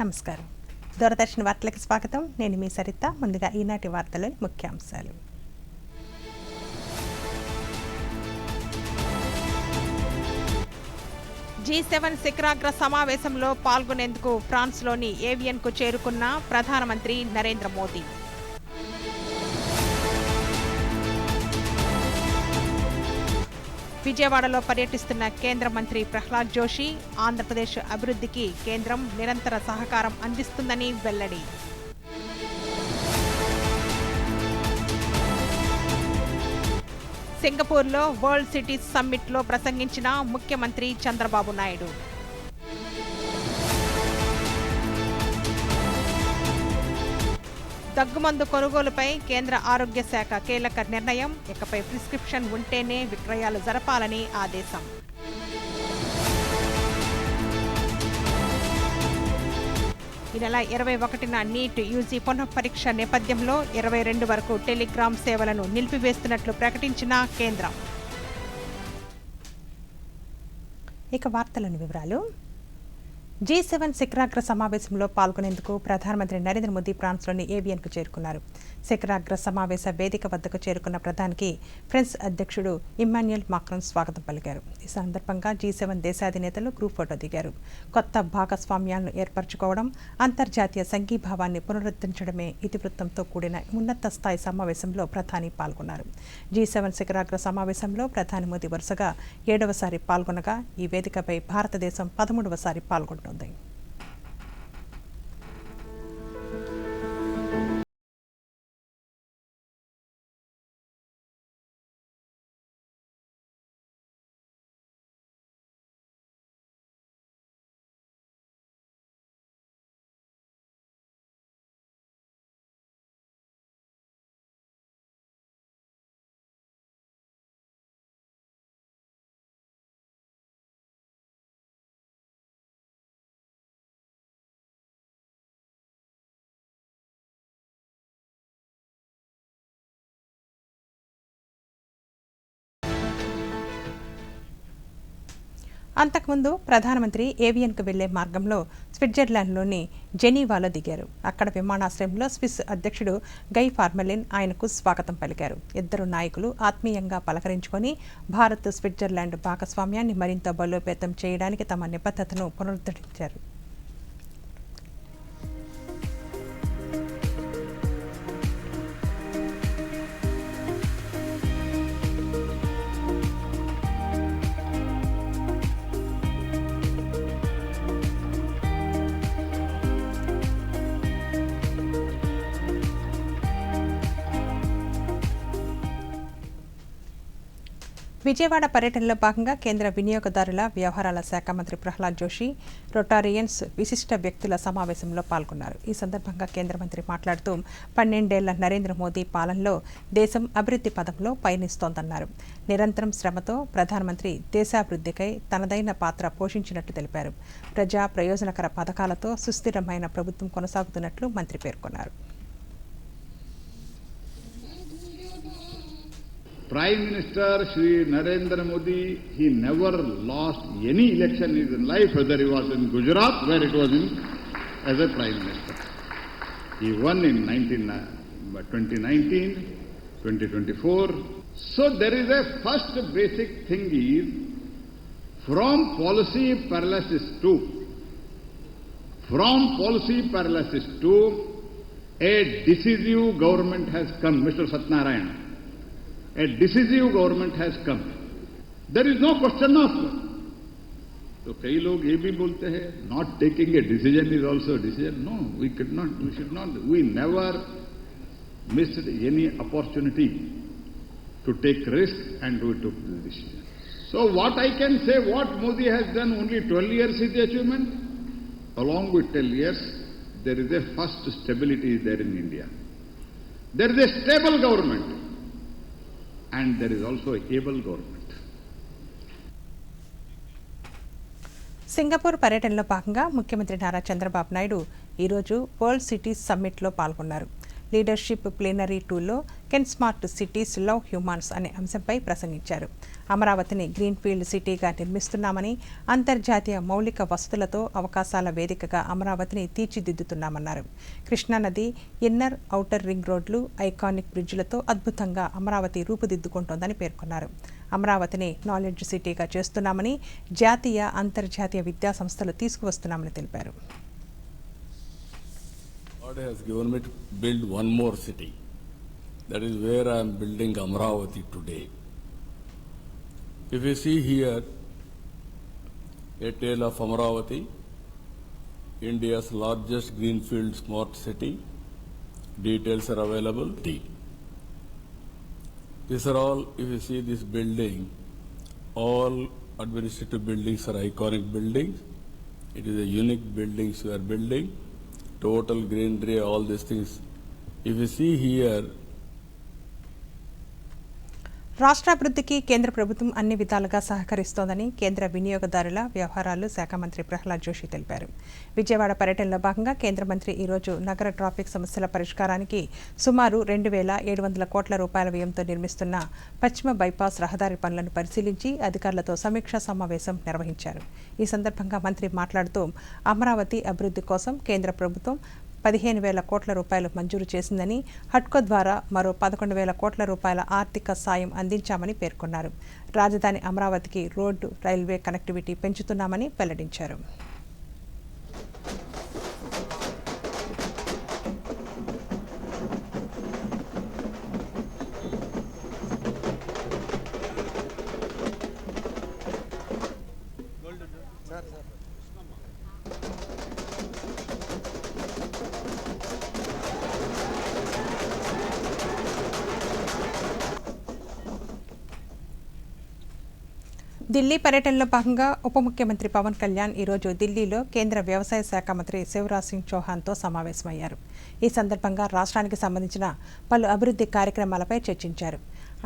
నమస్కారం. దూరదర్శన్ వార్తలకు స్వాగతం. నేను మీ సరిత. ముందుగా ఈనాటి వార్తలోని ముఖ్యాంశాలు. G7 శిఖరాగ్ర సమావేశంలో పాల్గొనేందుకు ఫ్రాన్స్లోని ఏవియన్కు చేరుకున్న ప్రధానమంత్రి నరేంద్ర మోదీ. విజయవాడలో పర్యటిస్తున్న కేంద్ర మంత్రి ప్రహ్లాద్ జోషి ఆంధ్రప్రదేశ్ అభివృద్ధికి కేంద్రం నిరంతర సహకారం అందిస్తుందని వెల్లడి. సింగపూర్లో వరల్డ్ సిటీస్ సమ్మిట్లో ప్రసంగించిన ముఖ్యమంత్రి చంద్రబాబు నాయుడు. దగ్గుమందు కొనుగోలుపై కేంద్ర ఆరోగ్య శాఖ కీలక నిర్ణయం. ఇకపై ప్రిస్క్రిప్షన్ ఉంటేనే విక్రయాలు జరపాలని ఆదేశం. ఈ నెల 21న నీట్ యూజీ పునఃపరీక్ష నేపథ్యంలో 22 వరకు టెలిగ్రామ్ సేవలను నిలిపివేస్తున్నట్లు ప్రకటించిన కేంద్రం. ఇక వార్తలోని వివరాలు. G7 శిఖరాగ్ర సమావేశంలో పాల్గొనేందుకు ప్రధానమంత్రి నరేంద్ర మోదీ ఫ్రాన్స్లోని ఏవియన్కు చేరుకున్నారు. శిఖరాగ్ర సమావేశ వేదిక వద్దకు చేరుకున్న ప్రధానికి ఫ్రాన్స్ అధ్యక్షుడు ఇమ్మాన్యుయల్ మాక్రాన్ స్వాగతం పలికారు. ఈ సందర్భంగా G7 దేశాధినేతలు గ్రూప్ ఫోటో దిగారు. కొత్త భాగస్వామ్యాలను ఏర్పరచుకోవడం, అంతర్జాతీయ సంఘీభావాన్ని పునరుద్ధరించడమే ఇతివృత్తంతో కూడిన ఉన్నత స్థాయి సమావేశంలో ప్రధాని పాల్గొన్నారు. G7 శిఖరాగ్ర సమావేశంలో ప్రధాని మోదీ వరుసగా 7వసారి పాల్గొనగా ఈ వేదికపై భారతదేశం 13వసారి పాల్గొంటోంది. అంతకుముందు ప్రధానమంత్రి ఏవియన్కు వెళ్లే మార్గంలో స్విట్జర్లాండ్లోని జెనీవాలో దిగారు. అక్కడ విమానాశ్రయంలో స్విస్ అధ్యక్షుడు గై ఫార్మెలిన్ ఆయనకు స్వాగతం పలికారు. ఇద్దరు నాయకులు ఆత్మీయంగా పలకరించుకొని భారత్ స్విట్జర్లాండ్ భాగస్వామ్యాన్ని మరింత బలోపేతం చేయడానికి తమ నిబద్ధతను పునరుద్ధరించారు. విజయవాడ పర్యటనలో భాగంగా కేంద్ర వినియోగదారుల వ్యవహారాల శాఖ మంత్రి ప్రహ్లాద్ జోషి రొటారియన్స్ విశిష్ట వ్యక్తుల సమావేశంలో పాల్గొన్నారు. ఈ సందర్భంగా కేంద్ర మంత్రి మాట్లాడుతూ 12 ఏళ్ల నరేంద్ర మోదీ పాలనలో దేశం అభివృద్ధి పథంలో పయనిస్తోందన్నారు. నిరంతరం శ్రమతో ప్రధానమంత్రి దేశాభివృద్ధికై తనదైన పాత్ర పోషించినట్లు తెలిపారు. ప్రజా ప్రయోజనకర పథకాలతో సుస్థిరమైన ప్రభుత్వం కొనసాగుతున్నట్లు మంత్రి పేర్కొన్నారు. Prime Minister Shri Narendra Modi, he never lost any election in his life, whether he was in Gujarat, where it was in as a Prime Minister. He won in 2019, 2024. So there is a first basic thing is, from policy paralysis to a decisive government has come, Mr. Satyanarayana. A decisive government has come. There is no question of. तो कई लोग ये भी बोलते हैं not taking a decision is also a decision. No, we should not. We never missed any opportunity to take risk and we took the decision. So what I can say, what Modi has done, only 12 years is the achievement. Along with 12 years, there is a first stability there in India. There is a stable government. And there is also a able government. Singapore పర్యటనలో భాగంగా ముఖ్యమంత్రి నారా చంద్రబాబు నాయుడు ఈరోజు world cities సమ్మిట్లో పాల్గొన్నారు. Leadership plenary 2లో can smart cities love humans అనే అంశంపై ప్రసంగించారు. అమరావతిని గ్రీన్ఫీల్డ్ సిటీగా నిర్మిస్తున్నామని, అంతర్జాతీయ మౌలిక వసతులతో అవకాశాల వేదికగా అమరావతిని తీర్చిదిద్దుతున్నామన్నారు. కృష్ణానది ఇన్నర్, ఔటర్ రింగ్ రోడ్లు, ఐకానిక్ బ్రిడ్జిలతో అద్భుతంగా అమరావతి రూపుదిద్దుకుంటోందని పేర్కొన్నారు. అమరావతిని నాలెడ్జ్ సిటీగా చేస్తున్నామని, జాతీయ, అంతర్జాతీయ విద్యా సంస్థలు తీసుకువస్తున్నామని తెలిపారు. God has given me to build one more city. That is where I am building Amravati today. If you see here, a tale of Amravati, India's largest greenfield smart city. Details are available. These are all, if you see this building, all administrative buildings are iconic buildings. It is a unique buildings we are building. Total greenery, all these things. If you see here, రాష్ట్రాభివృద్ధికి కేంద్ర ప్రభుత్వం అన్ని విధాలుగా సహకరిస్తోందని కేంద్ర వినియోగదారుల వ్యవహారాలు శాఖ మంత్రి ప్రహ్లాద్ జోషి తెలిపారు. విజయవాడ పర్యటనలో భాగంగా కేంద్ర మంత్రి ఈరోజు నగర ట్రాఫిక్ సమస్యల పరిష్కారానికి సుమారు 2,700 కోట్ల రూపాయల వ్యయంతో నిర్మిస్తున్న పశ్చిమ బైపాస్ రహదారి పనులను పరిశీలించి అధికారులతో సమీక్షా సమావేశం నిర్వహించారు. ఈ సందర్భంగా మంత్రి మాట్లాడుతూ అమరావతి అభివృద్ధి కోసం కేంద్ర ప్రభుత్వం 15,000 కోట్ల రూపాయలు మంజూరు చేసిందని, హడ్కో ద్వారా మరో 11,000 కోట్ల రూపాయల ఆర్థిక సాయం అందించామని పేర్కొన్నారు. రాజధాని అమరావతికి రోడ్డు, రైల్వే కనెక్టివిటీ పెంచుతున్నామని వెల్లడించారు. ఢిల్లీ పర్యటనలో భాగంగా ఉప ముఖ్యమంత్రి పవన్ కళ్యాణ్ ఈరోజు ఢిల్లీలో కేంద్ర వ్యవసాయ శాఖ మంత్రి శివరాజ్ సింగ్ చౌహాన్తో సమావేశమయ్యారు. ఈ సందర్భంగా రాష్ట్రానికి సంబంధించిన పలు అభివృద్ధి కార్యక్రమాలపై చర్చించారు.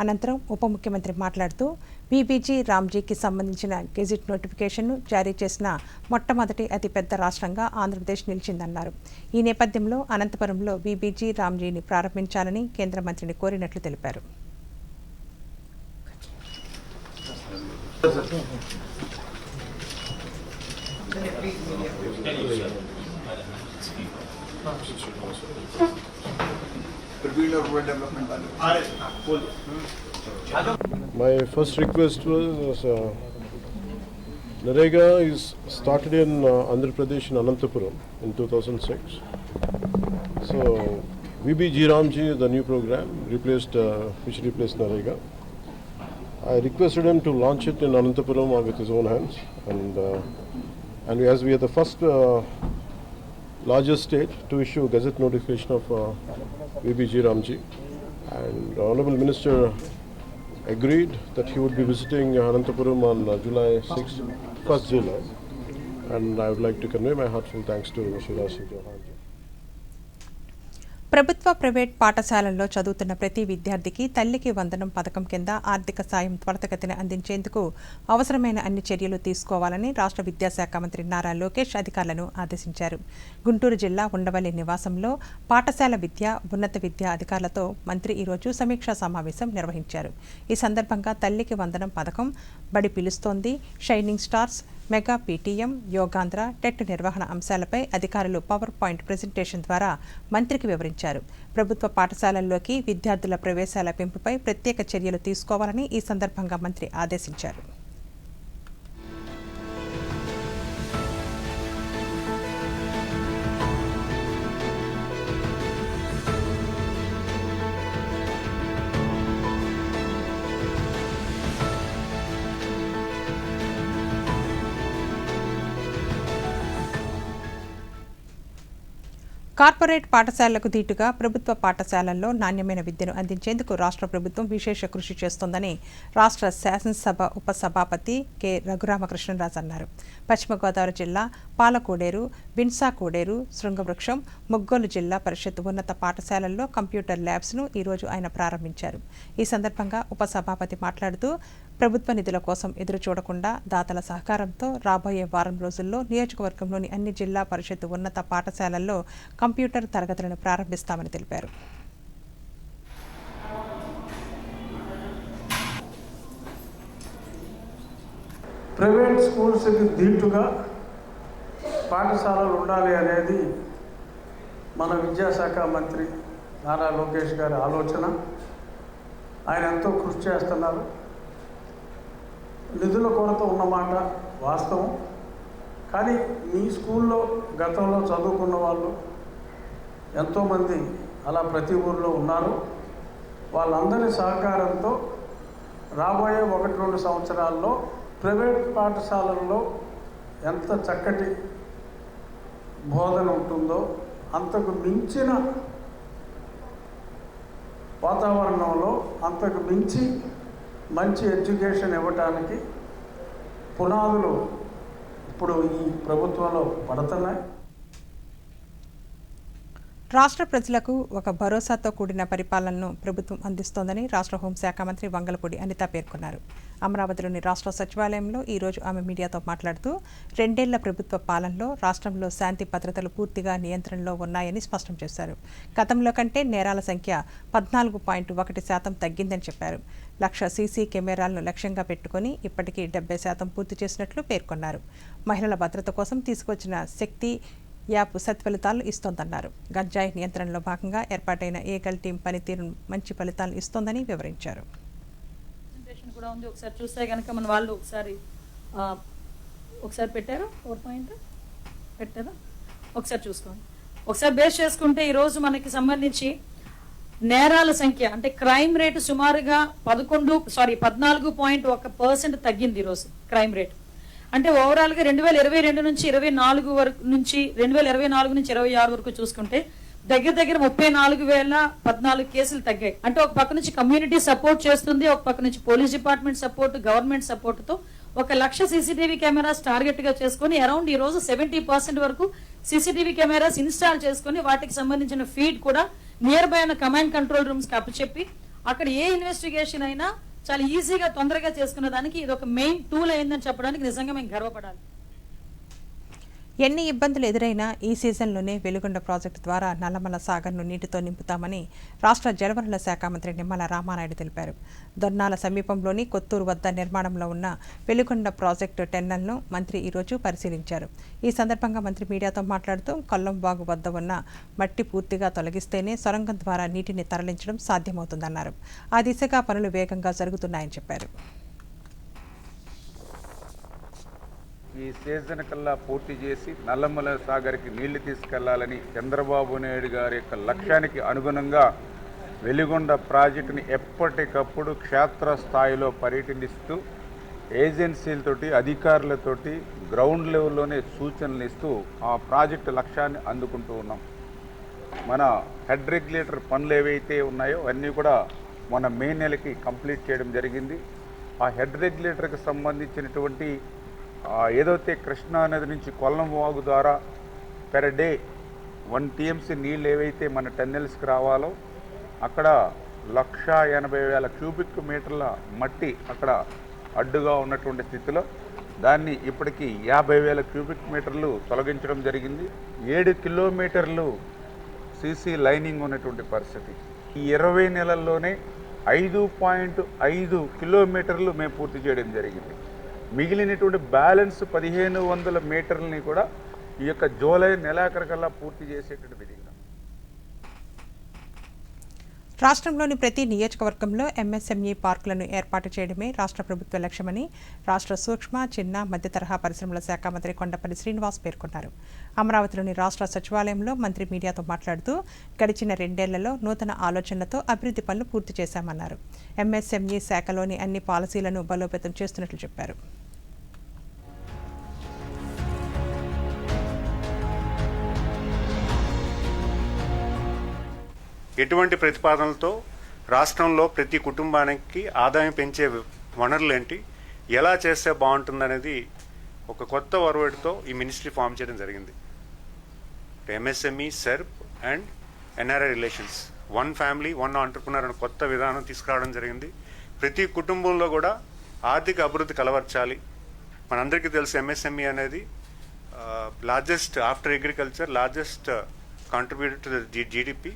అనంతరం ఉప ముఖ్యమంత్రి మాట్లాడుతూ బీబీజీ రామ్జీకి సంబంధించిన గెజిట్ నోటిఫికేషన్ను జారీ చేసిన మొట్టమొదటి అతిపెద్ద రాష్ట్రంగా ఆంధ్రప్రదేశ్ నిలిచిందన్నారు. ఈ నేపథ్యంలో అనంతపురంలో బీబీజీ రామ్జీని ప్రారంభించాలని కేంద్ర మంత్రిని కోరినట్లు తెలిపారు. My first request was Narega is started in Andhra Pradesh in Anantapuram in 2006. So VBG Ramji is the new program which replaced Narega. I requested him to launch it in Anantapuram with his own hands, and as we are the first largest state to issue a gazette notification of VBG Ramji, and Honorable Minister agreed that he would be visiting Anantapuram on July 6th, 1st July, and I would like to convey my heartfelt thanks to Shiraj Singh Chauhan. ప్రభుత్వ, private పాఠశాలల్లో చదువుతున్న ప్రతి విద్యార్థికి తల్లికి వందనం పథకం కింద ఆర్థిక సాయం త్వరితగతిన అందించేందుకు అవసరమైన అన్ని చర్యలు తీసుకోవాలని రాష్ట్ర విద్యాశాఖ మంత్రి నారా లోకేష్ అధికారులను ఆదేశించారు. గుంటూరు జిల్లా ఉండవల్లి నివాసంలో పాఠశాల విద్య, ఉన్నత విద్యా అధికారులతో మంత్రి ఈరోజు సమీక్షా సమావేశం నిర్వహించారు. ఈ సందర్భంగా తల్లికి వందనం పథకం, బడి పిలుస్తోంది, shining stars, mega PTM, Yogandhra, TET నిర్వహణ అంశాలపై అధికారులు పవర్ పాయింట్ ప్రెజెంటేషన్ ద్వారా మంత్రికి వివరించారు. ప్రభుత్వ పాఠశాలల్లోకి విద్యార్థుల ప్రవేశాల పెంపుపై ప్రత్యేక చర్యలు తీసుకోవాలని ఈ సందర్భంగా మంత్రి ఆదేశించారు. కార్పొరేట్ పాఠశాలలకు దీటుగా ప్రభుత్వ పాఠశాలల్లో నాణ్యమైన విద్యను అందించేందుకు రాష్ట్ర ప్రభుత్వం విశేష కృషి చేస్తోందని రాష్ట్ర శాసనసభ ఉపసభాపతి కె రఘురామకృష్ణరాజు అన్నారు. పశ్చిమ గోదావరి జిల్లా పాలకోడేరు, బిన్సా కోడేరు, శృంగవృక్షం, ముగ్గోలు జిల్లా పరిషత్ ఉన్నత పాఠశాలల్లో కంప్యూటర్ ల్యాబ్స్ను ఈరోజు ఆయన ప్రారంభించారు. ఈ సందర్భంగా ఉపసభాపతి మాట్లాడుతూ ప్రభుత్వ నిధుల కోసం ఎదురు చూడకుండా దాతల సహకారంతో రాబోయే వారం రోజుల్లో నియోజకవర్గంలోని అన్ని జిల్లా పరిషత్ ఉన్నత పాఠశాలల్లో కంప్యూటర్ తరగతులను ప్రారంభిస్తామని తెలిపారు. ప్రైవేట్ స్కూల్స్కి దీటుగా పాఠశాలలు ఉండాలి అనేది మన విద్యాశాఖ మంత్రి నారా లోకేష్ గారి ఆలోచన. ఆయన ఎంతో కృషి చేస్తున్నారు. నిధుల కొరత ఉన్నమాట వాస్తవం. కానీ మీ స్కూల్లో గతంలో చదువుకున్న వాళ్ళు ఎంతోమంది అలా ప్రతి ఊళ్ళో ఉన్నారు. వాళ్ళందరి సహకారంతో రాబోయే 1-2 సంవత్సరాల్లో ప్రైవేట్ పాఠశాలల్లో ఎంత చక్కటి బోధన ఉంటుందో అంతకు మించిన వాతావరణంలో అంతకు మించి మంచి ఎడ్యుకేషన్ ఇవ్వటానికి పునాదులు ఇప్పుడు ఈ ప్రభుత్వంలో పడుతున్నాయి. రాష్ట్ర ప్రజలకు ఒక భరోసాతో కూడిన పరిపాలనను ప్రభుత్వం అందిస్తోందని రాష్ట్ర హోంశాఖ మంత్రి వంగలపూడి అనిత పేర్కొన్నారు. అమరావతిలోని రాష్ట్ర సచివాలయంలో ఈరోజు ఆమె మీడియాతో మాట్లాడుతూ 2 ఏళ్ల ప్రభుత్వ పాలనలో రాష్ట్రంలో శాంతి భద్రతలు పూర్తిగా నియంత్రణలో ఉన్నాయని స్పష్టం చేశారు. గతంలో కంటే నేరాల సంఖ్య 14.1% తగ్గిందని చెప్పారు. 1,00,000 సీసీ కెమెరాలను లక్ష్యంగా పెట్టుకుని ఇప్పటికీ 70% పూర్తి చేసినట్లు పేర్కొన్నారు. మహిళల భద్రత కోసం తీసుకొచ్చిన శక్తి యాప్ సత్ఫలితాలు ఇస్తోందన్నారు. గంజాయి నియంత్రణలో భాగంగా ఏర్పాటైన ఏగల్ టీం పనితీరు మంచి ఫలితాలు ఇస్తోందని వివరించారు. కూడా ఉంది, ఒకసారి చూస్తే కనుక మన వాళ్ళు ఒకసారి పెట్టారు, 4 పాయింట్ పెట్టారా, ఒకసారి చూసుకోండి. ఒకసారి బేస్ చేసుకుంటే ఈరోజు మనకి సంబంధించి నేరాల సంఖ్య అంటే క్రైమ్ రేటు సుమారుగా 14.1% తగ్గింది ఈరోజు క్రైమ్ రేట్. అంటే ఓవరాల్గా 2022 నుంచి 24 వరకు నుంచి 2024 నుంచి 26 వరకు చూసుకుంటే దగ్గర 34,014 కేసులు తగ్గాయి. అంటే ఒక పక్క నుంచి కమ్యూనిటీ సపోర్ట్ చేస్తుంది, ఒక పక్క నుంచి పోలీస్ డిపార్ట్మెంట్ సపోర్ట్, గవర్నమెంట్ సపోర్ట్తో 1,00,000 సీసీటీవీ కెమెరాస్ టార్గెట్ గా చేసుకుని అరౌండ్ ఈ రోజు 70% వరకు సీసీటీవీ కెమెరాస్ ఇన్స్టాల్ చేసుకుని వాటికి సంబంధించిన ఫీడ్ కూడా నియర్ బై ఉన్న కమాండ్ కంట్రోల్ రూమ్స్ కి అప్పచెప్పి అక్కడ ఏ ఇన్వెస్టిగేషన్ అయినా చాలా ఈజీగా తొందరగా చేసుకునే దానికి ఇది ఒక మెయిన్ టూల్ అయిందని చెప్పడానికి నిజంగా మేము గర్వపడాలి. ఎన్ని ఇబ్బందులు ఎదురైనా ఈ సీజన్లోనే వెలుగొండ ప్రాజెక్టు ద్వారా నల్లమల సాగర్ను నీటితో నింపుతామని రాష్ట్ర జలవనరుల శాఖ మంత్రి నిమ్మల రామానాయుడు తెలిపారు. దొర్నాల సమీపంలోని కొత్తూరు వద్ద నిర్మాణంలో ఉన్న వెలుగొండ ప్రాజెక్టు టెన్నెల్ను మంత్రి ఈరోజు పరిశీలించారు. ఈ సందర్భంగా మంత్రి మీడియాతో మాట్లాడుతూ కొల్లంవాగు వద్ద ఉన్న మట్టి పూర్తిగా తొలగిస్తేనే సొరంగం ద్వారా నీటిని తరలించడం సాధ్యమవుతుందన్నారు. ఆ దిశగా పనులు వేగంగా జరుగుతున్నాయని చెప్పారు. ఈ సీజన్ కల్లా పూర్తి చేసి నల్లమల సాగర్కి నీళ్లు తీసుకెళ్లాలని చంద్రబాబు నాయుడు గారి యొక్క లక్ష్యానికి అనుగుణంగా వెలిగొండ ప్రాజెక్టుని ఎప్పటికప్పుడు క్షేత్రస్థాయిలో పర్యటిస్తూ ఏజెన్సీలతోటి అధికారులతోటి గ్రౌండ్ లెవెల్లోనే సూచనలు ఇస్తూ ఆ ప్రాజెక్టు లక్ష్యాన్ని అందుకుంటూ ఉన్నాం. మన హెడ్ రెగ్యులేటర్ పనులు ఏవైతే ఉన్నాయో అన్నీ కూడా మన మే నెలకి కంప్లీట్ చేయడం జరిగింది. ఆ హెడ్ రెగ్యులేటర్కి సంబంధించినటువంటి ఏదైతే కృష్ణా నది నుంచి కొల్లం వాగు ద్వారా పెర్ డే 1 TMC నీళ్ళు ఏవైతే మన టన్నెల్స్కి రావాలో అక్కడ 1,80,000 క్యూబిక్ మీటర్ల మట్టి అక్కడ అడ్డుగా ఉన్నటువంటి స్థితిలో దాన్ని ఇప్పటికీ 50,000 క్యూబిక్ మీటర్లు తొలగించడం జరిగింది. 7 కిలోమీటర్లు సీసీ లైనింగ్ ఉన్నటువంటి పరిస్థితి. ఈ 20 నెలల్లోనే 5.5 కిలోమీటర్లు మేము పూర్తి చేయడం జరిగింది. మిగిలినటువంటి బ్యాలెన్స్ 1,500 మీటర్లని కూడా ఈ యొక్క జూలై నెలాఖరికల్లా పూర్తి చేసేటువంటి విధంగా రాష్ట్రంలోని ప్రతి నియోజకవర్గంలో MSME పార్కులను ఏర్పాటు చేయడమే రాష్ట్ర ప్రభుత్వ లక్ష్యమని రాష్ట్ర సూక్ష్మ, చిన్న, మధ్య తరహా పరిశ్రమల శాఖ మంత్రి కొండపల్లి శ్రీనివాస్ పేర్కొన్నారు. అమరావతిలోని రాష్ట్ర సచివాలయంలో మంత్రి మీడియాతో మాట్లాడుతూ గడిచిన 2 ఏళ్లలో నూతన ఆలోచనలతో అభివృద్ధి పనులు పూర్తి చేశామన్నారు. MSME శాఖలోని అన్ని పాలసీలను బలోపేతం చేస్తున్నట్లు చెప్పారు. ఎటువంటి ప్రతిపాదనలతో రాష్ట్రంలో ప్రతి కుటుంబానికి ఆదాయం పెంచే వనరులు ఏంటి, ఎలా చేస్తే బాగుంటుందనేది ఒక కొత్త ఒరవడితో ఈ మినిస్ట్రీ ఫామ్ చేయడం జరిగింది. MSME, SERP and NRI relations, 1 family 1 entrepreneur అనే కొత్త విధానం తీసుకురావడం జరిగింది. ప్రతి కుటుంబంలో కూడా ఆర్థిక అభివృద్ధి కలవర్చాలి. మనందరికీ తెలుసు MSME అనేది largest after agriculture largest contributor to the GDP.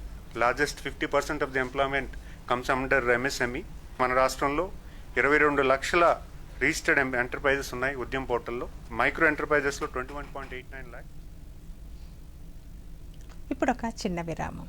Largest 50% of the employment comes under MSME. మన రాష్ట్రంలో 22 లక్షల రిజిస్టర్డ్ ఎంటర్ప్రైజెస్ ఉన్నాయి ఉద్యమ్ పోర్టల్లో. మైక్రో ఎంటర్ప్రైజెస్లో 21.89 lakh. ఇప్పుడు ఒక చిన్న విరామం.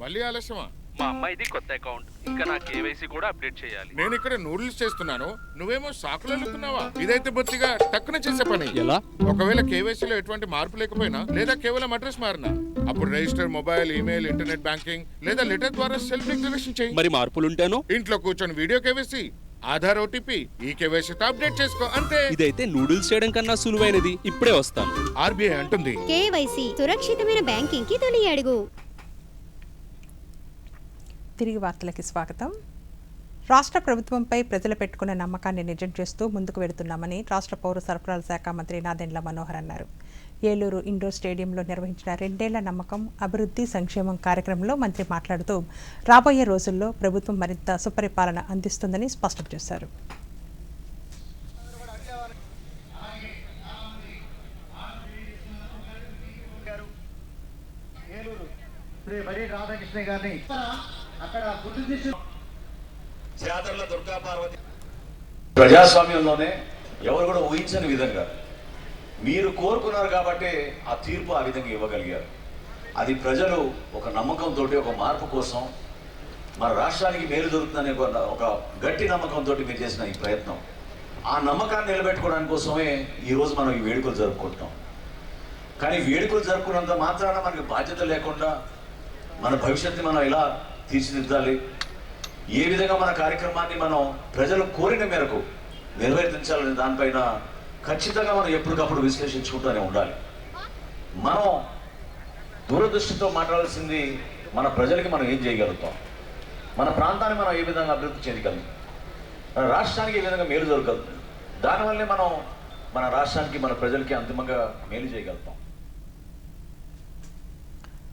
మళ్ళీ ఆలస్యమా? మా అమ్మాయిది కొత్త అకౌంట్, ఇంకా నా కేవైసీ కూడా అప్డేట్ చేయాలి. నేను ఇక్కడ నూడిల్స్ చేస్తున్నాను, నువ్వేమో సాకులు వెళ్తున్నావా? ఇదైతే బొత్తిగా టక్కున చేసే పని. ఎలా? ఒకవేళ కేవైసీలో ఎటువంటి మార్పు లేకపోయినా లేదా కేవలం అడ్రస్ మారినా అప్పుడు register mobile, email, internet banking లేదా లెటర్ ద్వారా సెల్ఫ్ డిక్లరేషన్ చేయి. మరి మార్పులుంటేనో? ఇంట్లో కూర్చొని వీడియో కేవైసీ, ఆధార్, ఓటీపీ, ఈ కేవైసీతో అప్డేట్ చేసుకో, అంతే. ఇదైతే నూడిల్స్ చేయడం కన్నా సులువైనది. ఇప్పుడే వస్తాను. ఆర్బీఐ అంటుంది, కేవైసీ సురక్షితమైన బ్యాంకింగ్ కి తొలి అడుగు. తిరిగి వార్తలకి స్వాగతం. రాష్ట్ర ప్రభుత్వంపై ప్రజలు పెట్టుకున్న నమ్మకాన్ని నిజం చేస్తూ ముందుకు వెళుతున్నామని రాష్ట్ర పౌర సరఫరాల శాఖ మంత్రి నాదెండ్ల మనోహర్ అన్నారు. ఏలూరు ఇండోర్ స్టేడియంలో నిర్వహించిన 2 ఏళ్ల నమ్మకం, అభివృద్ధి, సంక్షేమం కార్యక్రమంలో మంత్రి మాట్లాడుతూ రాబోయే రోజుల్లో ప్రభుత్వం మరింత సుపరిపాలన అందిస్తుందని స్పష్టం చేశారు. ప్రజాస్వామ్యంలోనే ఎవరు కూడా ఊహించని విధంగా మీరు కోరుకున్నారు కాబట్టి ఆ తీర్పు ఆ విధంగా ఇవ్వగలిగారు. అది ప్రజలు ఒక నమ్మకంతో, ఒక మార్పు కోసం, మన రాష్ట్రానికి మేలు జరుగుతుందనే ఒక గట్టి నమ్మకంతో మీరు చేసిన ఈ ప్రయత్నం, ఆ నమ్మకాన్ని నిలబెట్టుకోవడానికి కోసమే ఈరోజు మనం ఈ వేడుకలు జరుపుకుంటున్నాం. కానీ వేడుకలు జరుపుకున్నంత మాత్రాన మనకి బాధ్యత లేకుండా మన భవిష్యత్తుని మనం ఎలా తీర్చిదిద్దాలి, ఏ విధంగా మన కార్యక్రమాన్ని మనం ప్రజలు కోరిన మేరకు నిర్వర్తించాలనే దానిపైన ఖచ్చితంగా మనం ఎప్పటికప్పుడు విశ్లేషించుకుంటూనే ఉండాలి. మనం దూరదృష్టితో మాట్లాడాల్సింది మన ప్రజలకి మనం ఏం చేయగలుగుతాం, మన ప్రాంతాన్ని మనం ఏ విధంగా అభివృద్ధి చేయగలం, మన రాష్ట్రానికి ఏ విధంగా మేలు జరగలుగుతుంది, దానివల్లే మనం మన రాష్ట్రానికి, మన ప్రజలకి అంతిమంగా మేలు చేయగలుగుతాం.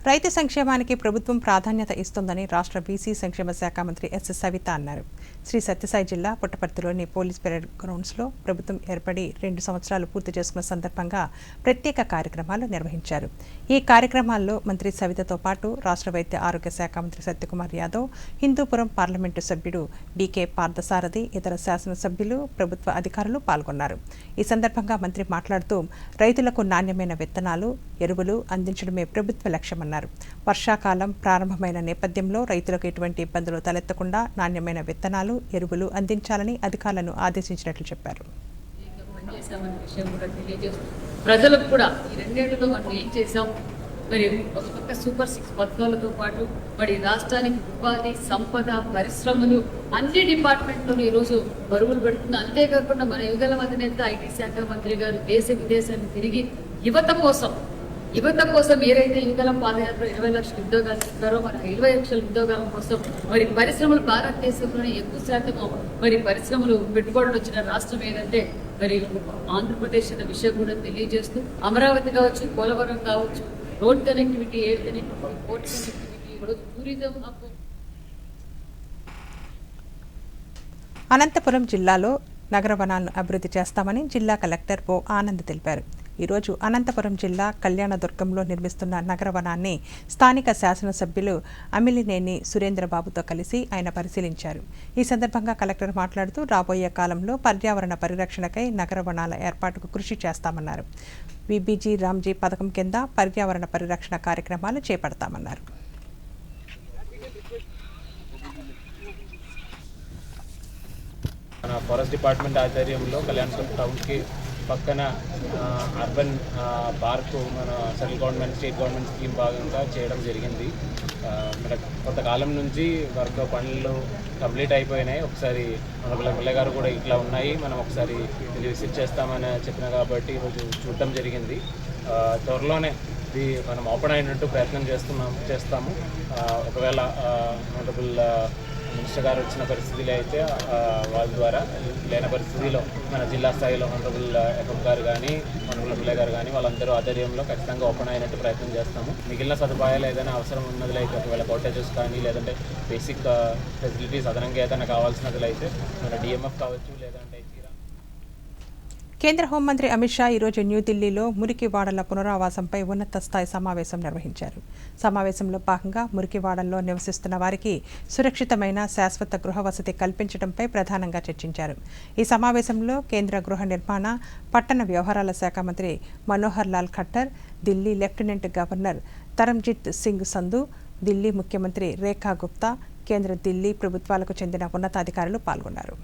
రైతు సంక్షేమానికి ప్రభుత్వం ప్రాధాన్యత ఇస్తుందని రాష్ట్ర బీసీ సంక్షేమ శాఖ మంత్రి ఎస్ సవిత అన్నారు. శ్రీ సత్యసాయి జిల్లా పుట్టపర్తిలోని పోలీస్ పెరేడ్ గ్రౌండ్స్లో ప్రభుత్వం ఏర్పడి 2 సంవత్సరాలు పూర్తి చేసుకున్న సందర్భంగా ప్రత్యేక కార్యక్రమాలు నిర్వహించారు. ఈ కార్యక్రమాల్లో మంత్రి సవితతో పాటు రాష్ట్ర వైద్య ఆరోగ్య శాఖ మంత్రి సత్యకుమార్ యాదవ్, హిందూపురం పార్లమెంటు సభ్యుడు బీకే పార్థసారథి, ఇతర శాసనసభ్యులు, ప్రభుత్వ అధికారులు పాల్గొన్నారు. ఈ సందర్భంగా మంత్రి మాట్లాడుతూ రైతులకు నాణ్యమైన విత్తనాలు, ఎరువులు అందించడమే ప్రభుత్వ లక్ష్యమన్నారు. వర్షాకాలం ప్రారంభమైన నేపథ్యంలో రైతులకు ఎటువంటి ఇబ్బందులు తలెత్తకుండా నాణ్యమైన విత్తనాలు, ఎరువులు అందించాలని అధికారులను ఆదేశించినట్లు చెప్పారు. ప్రజలకు కూడా ఈ 2 ఏళ్లలో మనం ఏం చేశాం, మరి ఒక పక్క సూపర్ 6 పథకాలతో పాటు మరి రాష్ట్రానికి ఉపాధి, సంపద, పరిశ్రమలు అన్ని డిపార్ట్మెంట్లో ఈరోజు బరువులు పెడుతుంది. అంతేకాకుండా మన యువగల అధినేత ఐటీ శాఖ మంత్రి గారు దేశ విదేశాన్ని తిరిగి యువత కోసం ఏదైతే యువగలం పాదయాత్ర 20 లక్షల ఉద్యోగాలు ఇస్తారో, మన 20 లక్షల ఉద్యోగాల కోసం మరి పరిశ్రమలు భారతదేశంలోనే ఎక్కువ శాతం మరి పరిశ్రమలు పెట్టుబడులు వచ్చిన రాష్ట్రం ఏదంటే మరి ఆంధ్రప్రదేశ్ అనే విషయం కూడా తెలియజేస్తూ, అమరావతి కావచ్చు, పోలవరం కావచ్చు, road connectivity, air connectivity, port connectivity, tourism hub. Anantapuram జిల్లాలో నగర వనాలను అభివృద్ధి చేస్తామని జిల్లా కలెక్టర్ ఓ ఆనంద్ తెలిపారు. ఈరోజు అనంతపురం జిల్లా కళ్యాణదుర్గంలో నిర్మిస్తున్న నగర వనాన్ని స్థానిక శాసనసభ్యులు అమిలినేని సురేంద్రబాబుతో కలిసి ఆయన పరిశీలించారు. ఈ సందర్భంగా కలెక్టర్ మాట్లాడుతూ రాబోయే కాలంలో పర్యావరణ పరిరక్షణకై నగర వనాల ఏర్పాటుకు కృషి చేస్తామన్నారు. విబిజీ రామ్జీ పథకం కింద పర్యావరణ పరిరక్షణ కార్యక్రమాలు చేపడతామన్నారు. మన ఫారెస్ట్ డిపార్ట్మెంట్ ఆధ్వర్యంలో కళ్యాణదుర్గం టౌన్కి పక్కన అర్బన్ పార్కు మన central government, state government scheme భాగంగా చేయడం జరిగింది. మన కొంతకాలం నుంచి వర్క్ పనులు కంప్లీట్ అయిపోయినాయి. ఒకసారి మన ఎమ్మెల్యే గారు కూడా ఇట్లా ఉన్నాయి, మనం ఒకసారి ఇది విజిట్ చేస్తామని చెప్పిన కాబట్టి ఈరోజు చూడటం జరిగింది. త్వరలోనే ఇది మనం ఓపెన్ అయినట్టు ప్రయత్నం చేస్తాము. ఒకవేళ ఆనరబుల్ మినిస్టర్ గారు వచ్చిన పరిస్థితిలో అయితే వాళ్ళ ద్వారా, లేని పరిస్థితిలో మన జిల్లా స్థాయిలో ఆనరబుల్ ఎఫ్ఎం గారు కానీ, ఆనరబుల్ ఎమ్మెల్యే గారు కానీ వాళ్ళందరూ ఆధ్వర్యంలో ఖచ్చితంగా ఓపెన్ అయినట్టు ప్రయత్నం చేస్తాము. మిగిలిన సదుపాయాలు ఏదైనా అవసరం ఉన్నదిలో అయితే, ఒకవేళ కోటేజెస్ కానీ లేదంటే బేసిక్ ఫెసిలిటీస్ అదనంగా ఏదైనా కావాల్సినది అయితే మన డిఎంఎఫ్ కావచ్చు, లేదంటే కేంద్ర హోంమంత్రి అమిత్ షా ఈరోజు న్యూఢిల్లీలో మురికివాడల పునరావాసంపై ఉన్నత స్థాయి సమావేశం నిర్వహించారు. సమావేశంలో భాగంగా మురికివాడల్లో నివసిస్తున్న వారికి సురక్షితమైన శాశ్వత గృహ వసతి కల్పించడంపై ప్రధానంగా చర్చించారు. ఈ సమావేశంలో కేంద్ర గృహ నిర్మాణ, పట్టణ వ్యవహారాల శాఖ మంత్రి మనోహర్ లాల్ ఖట్టర్, ఢిల్లీ లెఫ్టినెంట్ గవర్నర్ తరంజిత్ సింగ్ సంధు, ఢిల్లీ ముఖ్యమంత్రి రేఖా గుప్తా, కేంద్ర ఢిల్లీ ప్రభుత్వాలకు చెందిన ఉన్నతాధికారులు పాల్గొన్నారు.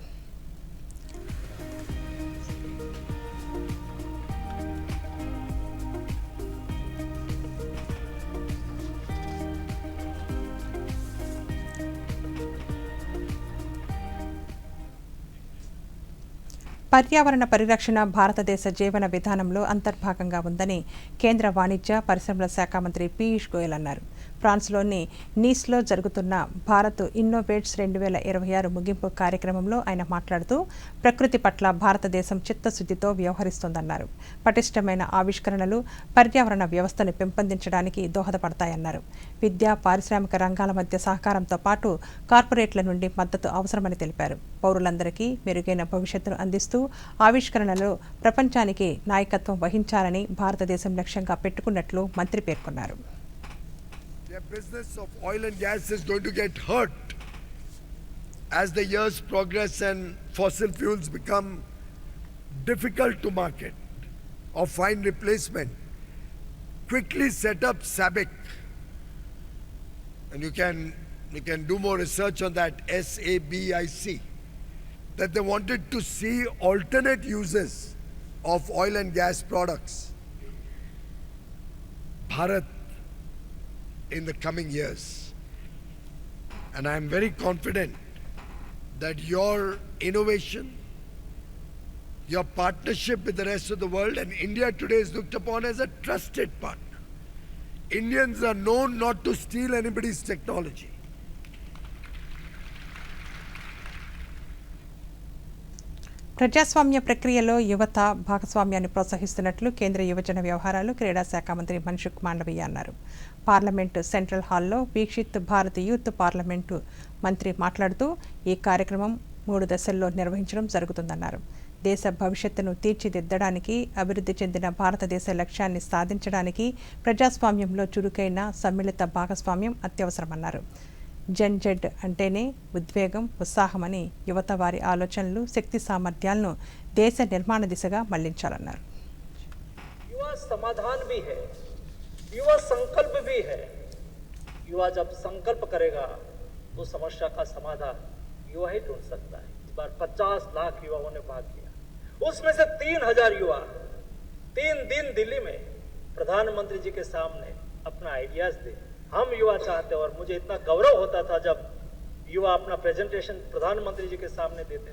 పర్యావరణ పరిరక్షణ భారతదేశ జీవన విధానంలో అంతర్భాగంగా ఉందని కేంద్ర వాణిజ్య పరిశ్రమల శాఖ మంత్రి పీయూష్ గోయల్ అన్నారు. ఫ్రాన్స్లోని నీస్లో జరుగుతున్న భారత్ ఇన్నోవేట్స్ 2026 ముగింపు కార్యక్రమంలో ఆయన మాట్లాడుతూ ప్రకృతి పట్ల భారతదేశం చిత్తశుద్ధితో వ్యవహరిస్తోందన్నారు. పటిష్టమైన ఆవిష్కరణలు పర్యావరణ వ్యవస్థను పెంపొందించడానికి దోహదపడతాయన్నారు. విద్యా, పారిశ్రామిక రంగాల మధ్య సహకారంతో పాటు కార్పొరేట్ల నుండి మద్దతు అవసరమని తెలిపారు. పౌరులందరికీ మెరుగైన భవిష్యత్తును అందిస్తూ ఆవిష్కరణలో ప్రపంచానికి నాయకత్వం వహించాలని భారతదేశం లక్ష్యంగా పెట్టుకున్నట్లు మంత్రి పేర్కొన్నారు. The business of oil and gas is going to get hurt as the years progress and fossil fuels become difficult to market or find replacement. Quickly set up SABIC, and you can do more research on that, SABIC, that they wanted to see alternate uses of oil and gas products. Bharat in the coming years, and I am very confident that your innovation, your partnership with the rest of the world, and India today is looked upon as a trusted partner. Indians are known not to steal anybody's technology. ప్రజాస్వామ్య ప్రక్రియలో యువత భాగస్వామ్యాన్ని ప్రోత్సహిస్తున్నట్లు కేంద్ర యువజన వ్యవహారాలు, క్రీడా శాఖ మంత్రి మన్సుఖ్ మాండవీయ అన్నారు. పార్లమెంటు సెంట్రల్ హాల్లో వీక్షిత్ భారత్ యూత్ పార్లమెంటు మంత్రి మాట్లాడుతూ ఈ కార్యక్రమం 3 దశల్లో నిర్వహించడం జరుగుతుందన్నారు. దేశ భవిష్యత్తును తీర్చిదిద్దడానికి, అభివృద్ధి చెందిన భారతదేశ లక్ష్యాన్ని సాధించడానికి ప్రజాస్వామ్యంలో చురుకైన సమ్మిళిత భాగస్వామ్యం అత్యవసరమన్నారు. జన్ జెడ్ అంటేనే ఉద్వేగం, ఉత్సాహమని యువత వారి ఆలోచనలు, శక్తి సామర్థ్యాలను దేశ నిర్మాణ దిశగా మళ్లించాలన్నారు. युवा समाधान भी है, युवा संकल्प भी है. युवा जब संकल्प करेगा तो समस्या का समाधान युवा ही ढूंढ सकता है. इस बार 50 लाख युवाओं ने भाग लिया, उसमें से 3000 युवा 3 दिन दिल्ली में प्रधानमंत्री जी के सामने अपना आइडियाज दे. हम युवा चाहते और मुझे इतना गौरव होता था जब युवा अपना प्रेजेंटेशन प्रधानमंत्री जी के सामने देते.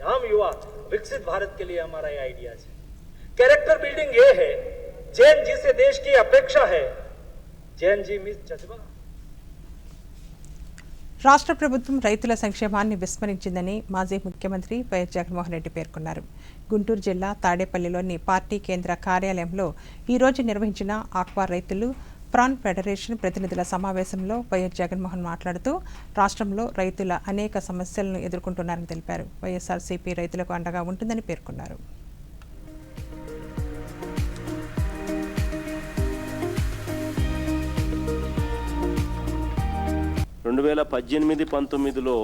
हम युवा विकसित भारत के लिए हमारा ये आइडियाज है. कैरेक्टर बिल्डिंग ये है, जैन जी से देश की अपेक्षा है. जैन जी में जज्बा. రాష్ట్ర ప్రభుత్వం రైతుల సంక్షేమాన్ని విస్మరించిందని మాజీ ముఖ్యమంత్రి వైఎస్ జగన్మోహన్ రెడ్డి పేర్కొన్నారు. గుంటూరు జిల్లా తాడేపల్లిలోని పార్టీ కేంద్ర కార్యాలయంలో ఈరోజు నిర్వహించిన ఆక్వా రైతులు, ప్రాన్ ఫెడరేషన్ ప్రతినిధుల సమావేశంలో వైఎస్ జగన్మోహన్ మాట్లాడుతూ రాష్ట్రంలో రైతుల అనేక సమస్యలను ఎదుర్కొంటున్నారని తెలిపారు. వైఎస్ఆర్సీపీ రైతులకు అండగా ఉంటుందని పేర్కొన్నారు. 2018-19లో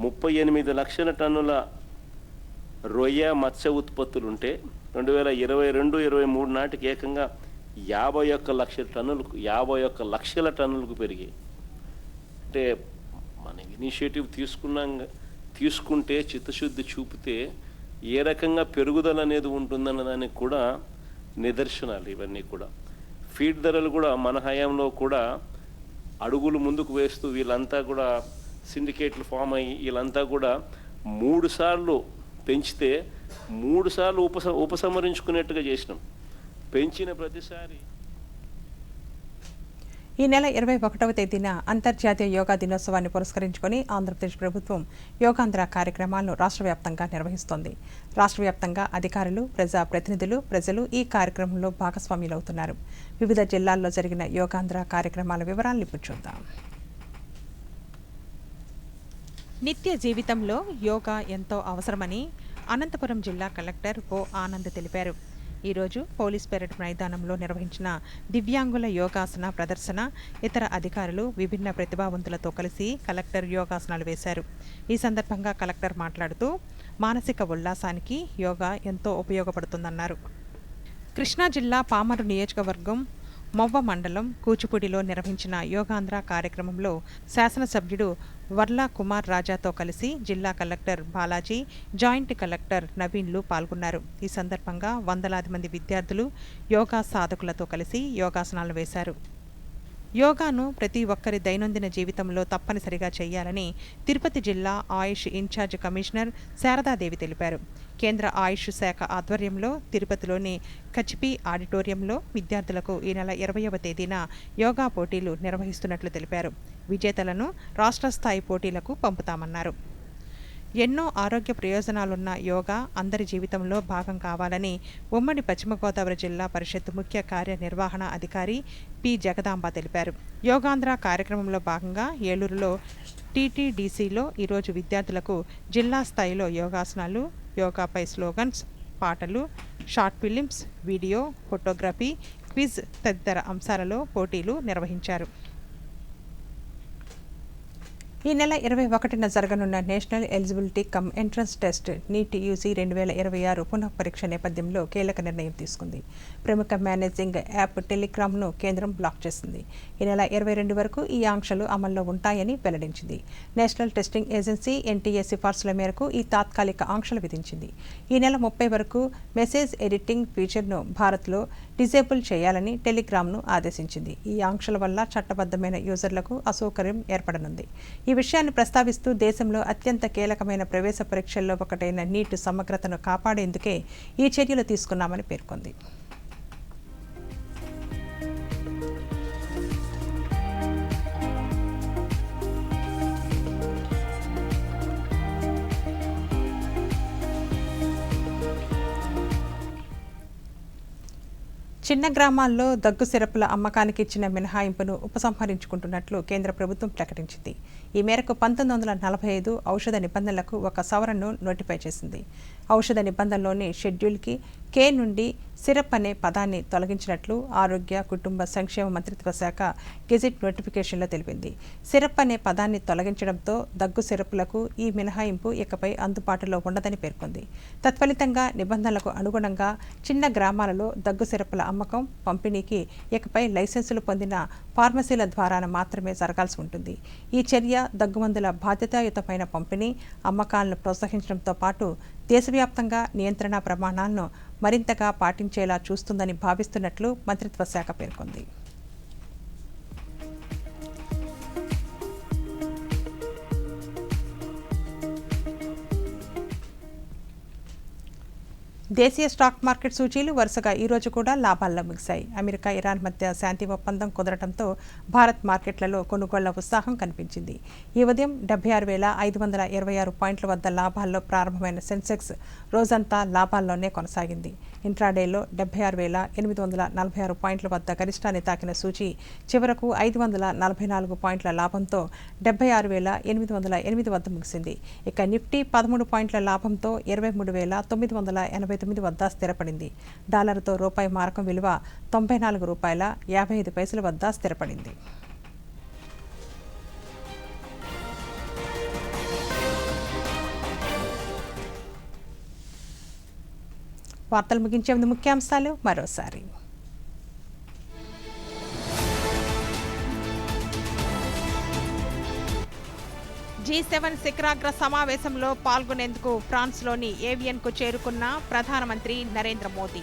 38 లక్షల టన్నుల రొయ్య మత్స్య ఉత్పత్తులుంటే 2022-23 నాటికి ఏకంగా 51 లక్షల టన్నులకు పెరిగాయి. అంటే మన ఇనిషియేటివ్ తీసుకుంటే చిత్తశుద్ధి చూపితే ఏ రకంగా పెరుగుదల అనేది ఉంటుందన్న దానికి కూడా నిదర్శనాలు ఇవన్నీ కూడా. ఫీడ్ ధరలు కూడా మన హయాంలో కూడా అడుగులు ముందుకు వేస్తూ వీళ్ళంతా కూడా సిండికేట్లు ఫామ్ అయ్యి వీళ్ళంతా కూడా 3 సార్లు పెంచితే 3 సార్లు ఉపసంహరించుకునేట్టుగా చేసినాం. పెంచిన ప్రతిసారి ఈ నెల 21వ తేదీన అంతర్జాతీయ యోగా దినోత్సవాన్ని పురస్కరించుకొని ఆంధ్రప్రదేశ్ ప్రభుత్వం యోగాంధ్ర కార్యక్రమాలను రాష్ట్ర వ్యాప్తంగా నిర్వహిస్తోంది. రాష్ట్ర వ్యాప్తంగా అధికారులు, ప్రజా ప్రతినిధులు, ప్రజలు ఈ కార్యక్రమంలో భాగస్వాములవుతున్నారు. వివిధ జిల్లాల్లో జరిగిన యోగాంధ్ర కార్యక్రమాల వివరాలను ఇప్పుడు చూద్దాం. నిత్య జీవితంలో యోగా ఎంతో అవసరమని అనంతపురం జిల్లా కలెక్టర్ ఓ ఆనంద్ తెలిపారు. ఈరోజు పోలీస్ పెరేడ్ మైదానంలో నిర్వహించిన దివ్యాంగుల యోగాసన ప్రదర్శన ఇతర అధికారులు విభిన్న ప్రతిభావంతులతో కలిసి కలెక్టర్ యోగాసనాలు వేశారు. ఈ సందర్భంగా కలెక్టర్ మాట్లాడుతూ మానసిక ఉల్లాసానికి యోగా ఎంతో ఉపయోగపడుతుందన్నారు. కృష్ణా జిల్లా పామరు నియోజకవర్గం మొవ్వ మండలం కూచిపూడిలో నిర్వహించిన యోగాంధ్ర కార్యక్రమంలో శాసనసభ్యుడు వర్లా కుమార్ రాజాతో కలిసి జిల్లా కలెక్టర్ బాలాజీ, జాయింట్ కలెక్టర్ నవీన్లు పాల్గొన్నారు. ఈ సందర్భంగా వందలాది మంది విద్యార్థులు యోగా సాధకులతో కలిసి యోగాసనాలు వేశారు. యోగాను ప్రతి ఒక్కరి దైనందిన జీవితంలో తప్పనిసరిగా చేయాలని తిరుపతి జిల్లా ఆయుష్ ఇన్ఛార్జ్ కమిషనర్ శారదాదేవి తెలిపారు. కేంద్ర ఆయుష్ శాఖ ఆధ్వర్యంలో తిరుపతిలోని కచిపి ఆడిటోరియంలో విద్యార్థులకు ఈ నెల 20వ తేదీన యోగా పోటీలు నిర్వహిస్తున్నట్లు తెలిపారు. విజేతలను రాష్ట్ర స్థాయి పోటీలకు పంపుతామన్నారు. ఎన్నో ఆరోగ్య ప్రయోజనాలున్న యోగా అందరి జీవితంలో భాగం కావాలని ఉమ్మడి పశ్చిమ గోదావరి జిల్లా పరిషత్ ముఖ్య కార్యనిర్వహణ అధికారి పి జగదాంబ తెలిపారు. యోగాంధ్ర కార్యక్రమంలో భాగంగా ఏలూరులో టీటీడీసీలో ఈరోజు విద్యార్థులకు జిల్లా స్థాయిలో యోగాసనాలు, యోగాపై స్లోగన్స్, పాటలు, short films, video, photography, quiz తదితర అంశాలలో పోటీలు నిర్వహించారు. ఈ నెల 21న జరగనున్న national eligibility cum entrance test NEET UG 2026 పునః పరీక్ష నేపథ్యంలో కీలక నిర్ణయం తీసుకుంది. ప్రముఖ మేనేజింగ్ యాప్ టెలిగ్రామ్ను కేంద్రం బ్లాక్ చేసింది. ఈ నెల 22 వరకు ఈ ఆంక్షలు అమల్లో ఉంటాయని వెల్లడించింది. నేషనల్ టెస్టింగ్ ఏజెన్సీ ఎన్టీఏ సిఫార్సుల మేరకు ఈ తాత్కాలిక ఆంక్షలు విధించింది. ఈ నెల 30 వరకు మెసేజ్ ఎడిటింగ్ ఫీచర్ను భారత్లో డిజేబుల్ చేయాలని టెలిగ్రామ్ను ఆదేశించింది. ఈ ఆంక్షల వల్ల చట్టబద్ధమైన యూజర్లకు అసౌకర్యం ఏర్పడనుంది. ఈ విషయాన్ని ప్రస్తావిస్తూ దేశంలో అత్యంత కీలకమైన ప్రవేశ పరీక్షల్లో ఒకటైన నీట్ సమగ్రతను కాపాడేందుకే ఈ చర్యలు తీసుకున్నామని పేర్కొంది. చిన్న గ్రామాల్లో దగ్గు సిరపుల అమ్మకానికి ఇచ్చిన మినహాయింపును ఉపసంహరించుకుంటున్నట్లు కేంద్ర ప్రభుత్వం ప్రకటించింది. ఈ మేరకు 1945 ఔషధ నిబంధనలకు ఒక సవరణను నోటిఫై చేసింది. ఔషధ నిబంధనలోని షెడ్యూల్కి కే నుండి సిరప్ అనే పదాన్ని తొలగించినట్లు ఆరోగ్య కుటుంబ సంక్షేమ మంత్రిత్వ శాఖ గెజిట్ నోటిఫికేషన్లో తెలిపింది. సిరప్ అనే పదాన్ని తొలగించడంతో దగ్గు సిరపులకు ఈ మినహాయింపు ఇకపై అందుబాటులో ఉండదని పేర్కొంది. తత్ఫలితంగా నిబంధనలకు అనుగుణంగా చిన్న గ్రామాలలో దగ్గు సిరపుల అమ్మకం, పంపిణీకి ఇకపై లైసెన్సులు పొందిన ఫార్మసీల ద్వారా మాత్రమే జరగాల్సి ఉంటుంది. ఈ చర్య దగ్గుమందుల బాధ్యతాయుతమైన పంపిణీ, అమ్మకాలను ప్రోత్సహించడంతో పాటు దేశవ్యాప్తంగా నియంత్రణ ప్రమాణాలను మరింతగా పాటించేలా చూస్తుందని భావిస్తున్నట్లు మంత్రిత్వ శాఖ పేర్కొంది. దేశీయ స్టాక్ మార్కెట్ సూచీలు వరుసగా ఈరోజు కూడా లాభాల్లో ముగిశాయి. అమెరికా, ఇరాన్ మధ్య శాంతి ఒప్పందం కుదరడంతో భారత్ మార్కెట్లలో కొనుగోళ్ల ఉత్సాహం కనిపించింది. ఈ ఉదయం 76,526 పాయింట్ల వద్ద లాభాల్లో ప్రారంభమైన సెన్సెక్స్ రోజంతా లాభాల్లోనే కొనసాగింది. ఇంట్రాడేలో 76,846 పాయింట్ల వద్ద గరిష్టాన్ని తాకిన సూచీ చివరకు 544 పాయింట్ల లాభంతో 76,808 వద్ద ముగిసింది. ఇక నిఫ్టీ 13 పాయింట్ల లాభంతో 23,989 వద్ద స్థిరపడింది. డాలర్తో రూపాయి మారకం విలువ ₹94.55 వద్ద స్థిరపడింది. వార్తలు ముగించే ముందు ముఖ్యాంశాలు మరోసారి. G7 శిఖరాగ్ర సమావేశంలో పాల్గొనేందుకు ఫ్రాన్స్లోని ఏవియన్కు చేరుకున్న ప్రధానమంత్రి నరేంద్ర మోదీ.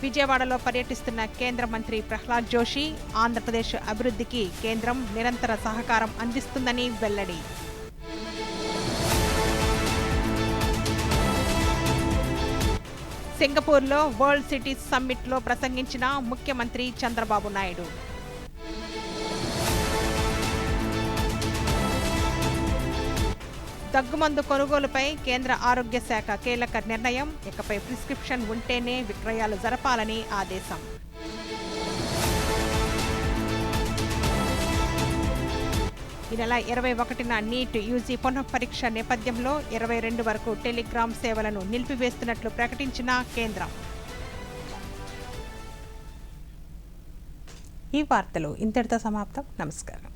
విజయవాడలో పర్యటిస్తున్న కేంద్ర మంత్రి ప్రహ్లాద్ జోషి ఆంధ్రప్రదేశ్ అభివృద్ధికి కేంద్రం నిరంతర సహకారం అందిస్తుందని వెల్లడి. సింగపూర్లో వరల్డ్ సిటీస్ సమ్మిట్లో ప్రసంగించిన ముఖ్యమంత్రి చంద్రబాబు నాయుడు. దగ్గుమందు కొనుగోలుపై కేంద్ర ఆరోగ్య శాఖ కీలక నిర్ణయం. ఇకపై ప్రిస్క్రిప్షన్ ఉంటేనే విక్రయాలు జరపాలని ఆదేశం. ఈ నెల 21న నీట్ యూజీ పునఃపరీక్ష నేపథ్యంలో 22 వరకు టెలిగ్రామ్ సేవలను నిలిపివేస్తున్నట్లు ప్రకటించిన కేంద్రం. ఈ వార్తలు ఇంతటితో సమాప్తం. నమస్కారం.